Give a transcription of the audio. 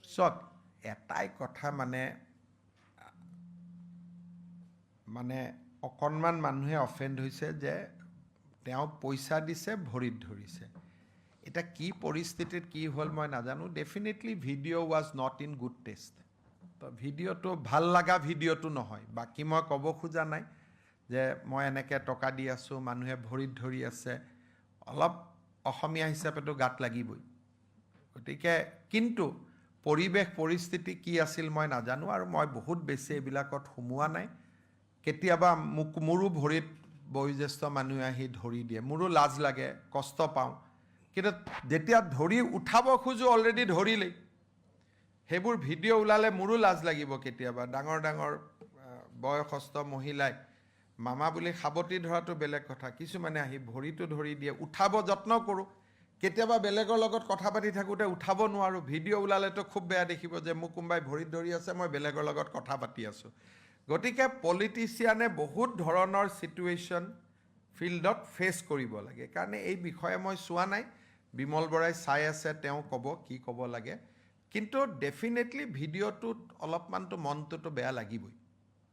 চক এটাই কথা মানে অকণমান মানুহে অফেণ্ড হৈছে যে তেওঁ পইচা দিছে ভৰিত ধৰিছে এটা কি পৰিস্থিতিত কি হ'ল মই নাজানো definitely video' was not in good test তো ভিডিঅ'টো ভাল লগা ভিডিঅ'টো নহয় বাকী মই ক'ব খোজা নাই যে মই এনেকৈ টকা দি আছোঁ মানুহে ভৰিত ধৰি আছে অলপ অসমীয়া হিচাপেতো গাত লাগিবই গতিকে কিন্তু পৰিৱেশ পৰিস্থিতি কি আছিল মই নাজানো আৰু মই বহুত বেছি এইবিলাকত সোমোৱা নাই কেতিয়াবা মোৰো ভৰিত বয়োজ্যেষ্ঠ মানুহে আহি ধৰি দিয়ে মোৰো লাজ লাগে কষ্ট পাওঁ কিন্তু যেতিয়া ধৰি উঠাব খোজো অলৰেডি ধৰিলেই সেইবোৰ ভিডিঅ' ওলালে মোৰো লাজ লাগিব কেতিয়াবা ডাঙৰ ডাঙৰ বয়সস্থ মহিলাই মামা বুলি সাৱটি ধৰাটো বেলেগ কথা কিছুমানে আহি ভৰিটো ধৰি দিয়ে উঠাব যত্ন কৰোঁ কেতিয়াবা বেলেগৰ লগত কথা পাতি থাকোঁতে উঠাব নোৱাৰোঁ ভিডিঅ' ওলালেতো খুব বেয়া দেখিব যে মোক কোনোবাই ভৰিত ধৰি আছে মই বেলেগৰ লগত কথা পাতি আছোঁ গতিকে পলিটিচিয়ানে বহুত ধৰণৰ চিটুৱেশ্যন ফিল্ডত ফেচ কৰিব লাগে কাৰণে এই বিষয়ে মই চোৱা নাই বিমল বৰাই চাই আছে তেওঁ ক'ব কি ক'ব লাগে কিন্তু ডেফিনেটলি ভিডিঅ'টোত অলপমানতো মনটোতো বেয়া লাগিবই